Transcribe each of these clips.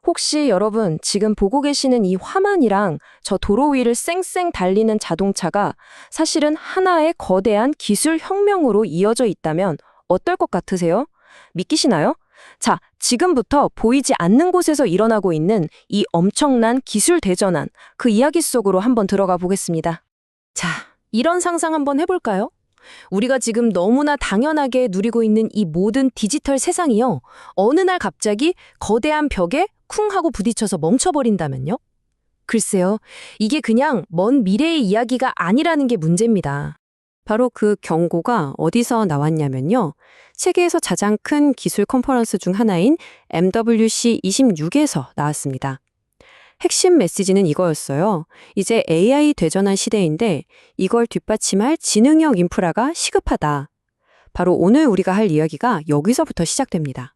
혹시 여러분 지금 보고 계시는 이 화만이랑 저 도로 위를 쌩쌩 달리는 자동차가 사실은 하나의 거대한 기술 혁명으로 이어져 있다면 어떨 것 같으세요? 믿기시나요? 자, 지금부터 보이지 않는 곳에서 일어나고 있는 이 엄청난 기술 대전환, 그 이야기 속으로 한번 들어가 보겠습니다. 자, 이런 상상 한번 해볼까요? 우리가 지금 너무나 당연하게 누리고 있는 이 모든 디지털 세상이요. 어느 날 갑자기 거대한 벽에 쿵 하고 부딪혀서 멈춰버린다면요? 글쎄요, 이게 그냥 먼 미래의 이야기가 아니라는 게 문제입니다. 바로 그 경고가 어디서 나왔냐면요. 세계에서 가장 큰 기술 컨퍼런스 중 하나인 MWC 26에서 나왔습니다. 핵심 메시지는 이거였어요. 이제 AI 대전환 시대인데 이걸 뒷받침할 지능형 인프라가 시급하다. 바로 오늘 우리가 할 이야기가 여기서부터 시작됩니다.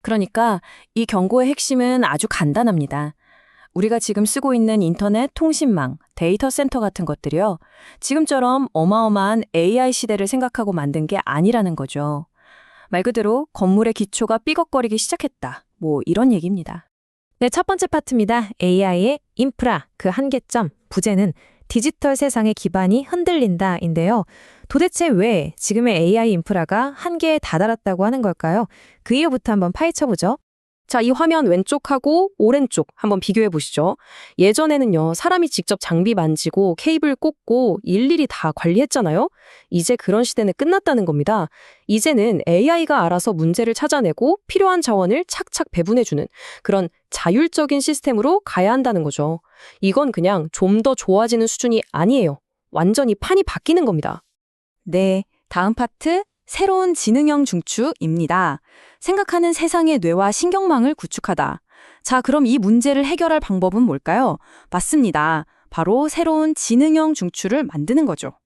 그러니까 이 경고의 핵심은 아주 간단합니다. 우리가 지금 쓰고 있는 인터넷, 통신망, 데이터 센터 같은 것들이요. 지금처럼 어마어마한 AI 시대를 생각하고 만든 게 아니라는 거죠. 말 그대로 건물의 기초가 삐걱거리기 시작했다. 뭐 이런 얘기입니다. 네, 첫 번째 파트입니다. AI의 인프라, 그 한계점, 부재는 디지털 세상의 기반이 흔들린다인데요. 도대체 왜 지금의 AI 인프라가 한계에 다다랐다고 하는 걸까요? 그 이유부터 한번 파헤쳐보죠. 자, 이 화면 왼쪽하고 오른쪽 한번 비교해 보시죠. 예전에는요, 사람이 직접 장비 만지고 케이블 꽂고 일일이 다 관리했잖아요. 이제 그런 시대는 끝났다는 겁니다. 이제는 AI가 알아서 문제를 찾아내고 필요한 자원을 착착 배분해주는 그런 자율적인 시스템으로 가야 한다는 거죠. 이건 그냥 좀 더 좋아지는 수준이 아니에요. 완전히 판이 바뀌는 겁니다. 네, 다음 파트, 새로운 지능형 중추입니다. 생각하는 세상의 뇌와 신경망을 구축하다. 자, 그럼 이 문제를 해결할 방법은 뭘까요? 맞습니다. 바로 새로운 지능형 중추를 만드는 거죠.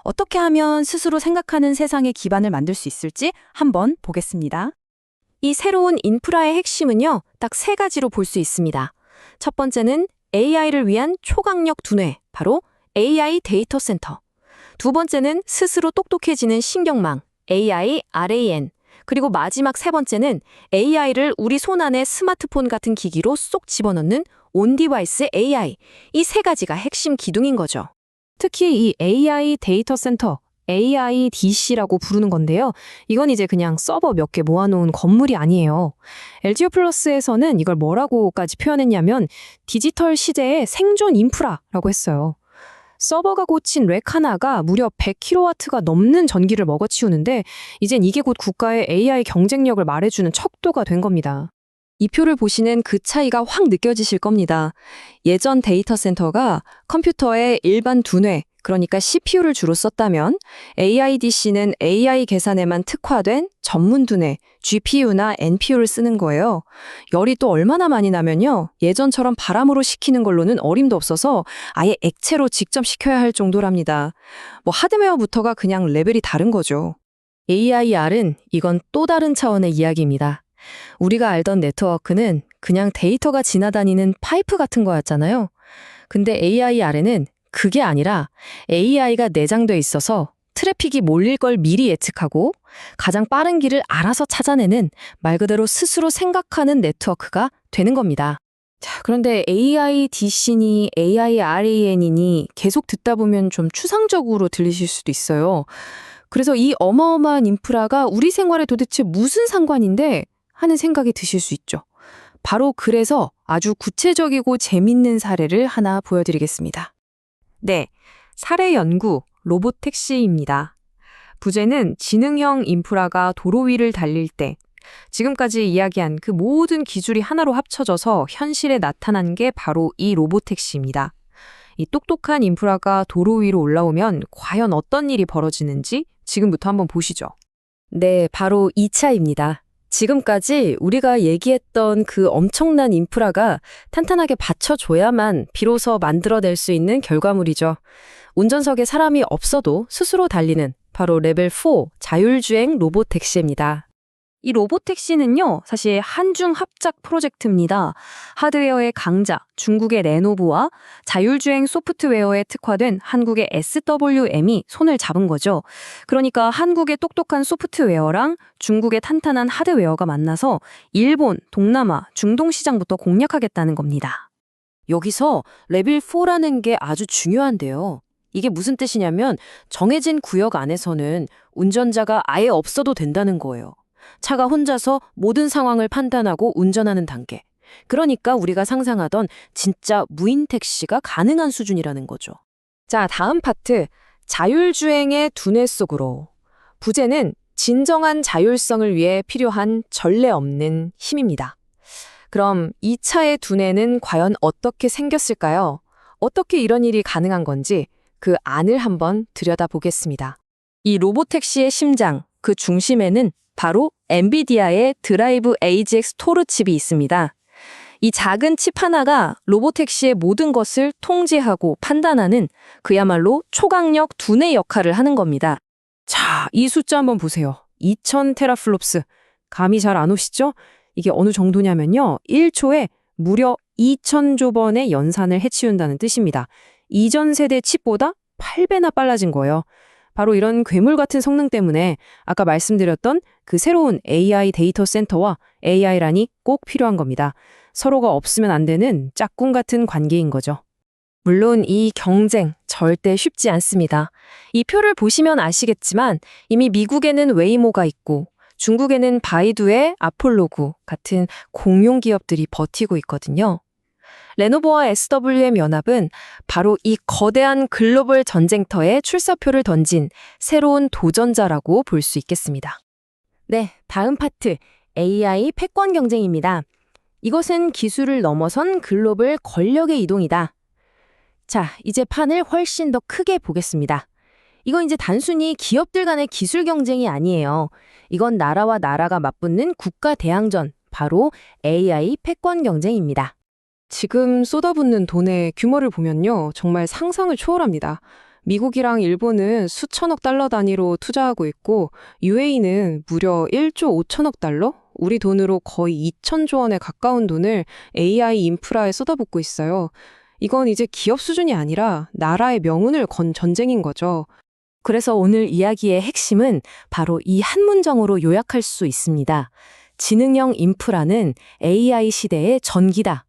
어떻게 하면 스스로 생각하는 세상의 기반을 만들 수 있을지 한번 보겠습니다. 이 새로운 인프라의 핵심은요, 딱 세 가지로 볼 수 있습니다. 첫 번째는 AI를 위한 초강력 두뇌, 바로 AI 데이터 센터. 두 번째는 스스로 똑똑해지는 신경망, AI RAN. 그리고 마지막 세 번째는 AI를 우리 손 안에 스마트폰 같은 기기로 쏙 집어넣는 온디바이스 AI. 이 세 가지가 핵심 기둥인 거죠. 특히 이 AI 데이터 센터, AIDC라고 부르는 건데요. 이건 이제 그냥 서버 몇 개 모아놓은 건물이 아니에요. LGU 플러스에서는 이걸 뭐라고까지 표현했냐면 디지털 시대의 생존 인프라라고 했어요. 서버가 고친 렉 하나가 무려 100kW가 넘는 전기를 먹어치우는데 이젠 이게 곧 국가의 AI 경쟁력을 말해주는 척도가 된 겁니다. 이 표를 보시는 그 차이가 확 느껴지실 겁니다. 예전 데이터 센터가 컴퓨터의 일반 두뇌, 그러니까 CPU를 주로 썼다면 AIDC는 AI 계산에만 특화된 전문 두뇌, GPU나 NPU를 쓰는 거예요. 열이 또 얼마나 많이 나면요. 예전처럼 바람으로 식히는 걸로는 어림도 없어서 아예 액체로 직접 식혀야 할 정도랍니다. 뭐 하드웨어부터가 그냥 레벨이 다른 거죠. AIR은 이건 또 다른 차원의 이야기입니다. 우리가 알던 네트워크는 그냥 데이터가 지나다니는 파이프 같은 거였잖아요. 근데 AIR에는 그게 아니라 AI가 내장돼 있어서 트래픽이 몰릴 걸 미리 예측하고 가장 빠른 길을 알아서 찾아내는 말 그대로 스스로 생각하는 네트워크가 되는 겁니다. 자, 그런데 AIDC니 AIRAN이니 계속 듣다 보면 좀 추상적으로 들리실 수도 있어요. 그래서 이 어마어마한 인프라가 우리 생활에 도대체 무슨 상관인데 하는 생각이 드실 수 있죠. 바로 그래서 아주 구체적이고 재밌는 사례를 하나 보여드리겠습니다. 네, 사례 연구 로봇택시입니다. 부제는 지능형 인프라가 도로 위를 달릴 때 지금까지 이야기한 그 모든 기술이 하나로 합쳐져서 현실에 나타난 게 바로 이 로봇택시입니다. 이 똑똑한 인프라가 도로 위로 올라오면 과연 어떤 일이 벌어지는지 지금부터 한번 보시죠. 네, 바로 이 차입니다. 지금까지 우리가 얘기했던 그 엄청난 인프라가 탄탄하게 받쳐줘야만 비로소 만들어낼 수 있는 결과물이죠. 운전석에 사람이 없어도 스스로 달리는 바로 레벨 4 자율주행 로봇 택시입니다. 이 로보택시는요, 사실 한중 합작 프로젝트입니다. 하드웨어의 강자, 중국의 레노버와 자율주행 소프트웨어에 특화된 한국의 SWM이 손을 잡은 거죠. 그러니까 한국의 똑똑한 소프트웨어랑 중국의 탄탄한 하드웨어가 만나서 일본, 동남아, 중동 시장부터 공략하겠다는 겁니다. 여기서 레벨 4라는 게 아주 중요한데요. 이게 무슨 뜻이냐면 정해진 구역 안에서는 운전자가 아예 없어도 된다는 거예요. 차가 혼자서 모든 상황을 판단하고 운전하는 단계. 그러니까 우리가 상상하던 진짜 무인 택시가 가능한 수준이라는 거죠. 자, 다음 파트. 자율주행의 두뇌 속으로. 부제는 진정한 자율성을 위해 필요한 전례 없는 힘입니다. 그럼 이 차의 두뇌는 과연 어떻게 생겼을까요? 어떻게 이런 일이 가능한 건지 그 안을 한번 들여다보겠습니다. 이 로보택시의 심장, 그 중심에는 바로 엔비디아의 드라이브 AGX 토르 칩이 있습니다. 이 작은 칩 하나가 로보택시의 모든 것을 통제하고 판단하는 그야말로 초강력 두뇌 역할을 하는 겁니다. 자, 이 숫자 한번 보세요. 2000 테라플롭스. 감이 잘 안 오시죠? 이게 어느 정도냐면요. 1초에 무려 2000조 번의 연산을 해치운다는 뜻입니다. 이전 세대 칩보다 8배나 빨라진 거예요. 바로 이런 괴물 같은 성능 때문에 아까 말씀드렸던 그 새로운 AI 데이터 센터와 AI란이 꼭 필요한 겁니다. 서로가 없으면 안 되는 짝꿍 같은 관계인 거죠. 물론 이 경쟁 절대 쉽지 않습니다. 이 표를 보시면 아시겠지만 이미 미국에는 웨이모가 있고 중국에는 바이두의 아폴로구 같은 공용 기업들이 버티고 있거든요. 레노버와 SWM 연합은 바로 이 거대한 글로벌 전쟁터에 출사표를 던진 새로운 도전자라고 볼 수 있겠습니다. 네, 다음 파트, AI 패권 경쟁입니다. 이것은 기술을 넘어선 글로벌 권력의 이동이다. 자, 이제 판을 훨씬 더 크게 보겠습니다. 이건 이제 단순히 기업들 간의 기술 경쟁이 아니에요. 이건 나라와 나라가 맞붙는 국가 대항전, 바로 AI 패권 경쟁입니다. 지금 쏟아붓는 돈의 규모를 보면요. 정말 상상을 초월합니다. 미국이랑 일본은 수천억 달러 단위로 투자하고 있고 UAE는 무려 1조 5천억 달러? 우리 돈으로 거의 2천조 원에 가까운 돈을 AI 인프라에 쏟아붓고 있어요. 이건 이제 기업 수준이 아니라 나라의 명운을 건 전쟁인 거죠. 그래서 오늘 이야기의 핵심은 바로 이 한 문장으로 요약할 수 있습니다. 지능형 인프라는 AI 시대의 전기다.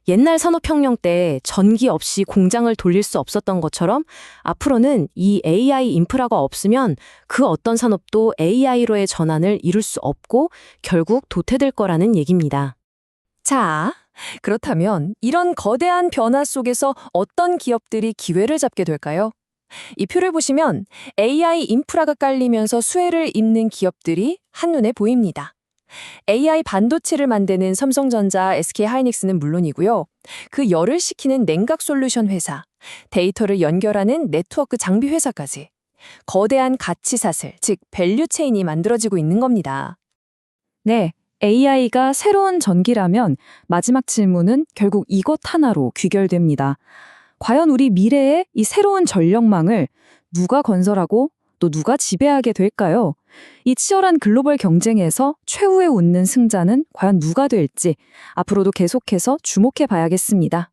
옛날 산업혁명 때 전기 없이 공장을 돌릴 수 없었던 것처럼 앞으로는 이 AI 인프라가 없으면 그 어떤 산업도 AI로의 전환을 이룰 수 없고 결국 도태될 거라는 얘기입니다. 자, 그렇다면 이런 거대한 변화 속에서 어떤 기업들이 기회를 잡게 될까요? 이 표를 보시면 AI 인프라가 깔리면서 수혜를 입는 기업들이 한눈에 보입니다. AI 반도체를 만드는 삼성전자, SK하이닉스는 물론이고요. 그 열을 식히는 냉각 솔루션 회사, 데이터를 연결하는 네트워크 장비 회사까지 거대한 가치 사슬, 즉 밸류 체인이 만들어지고 있는 겁니다. 네, AI가 새로운 전기라면 마지막 질문은 결국 이것 하나로 귀결됩니다. 과연 우리 미래의 이 새로운 전력망을 누가 건설하고 또 누가 지배하게 될까요? 이 치열한 글로벌 경쟁에서 최후에 웃는 승자는 과연 누가 될지 앞으로도 계속해서 주목해 봐야겠습니다.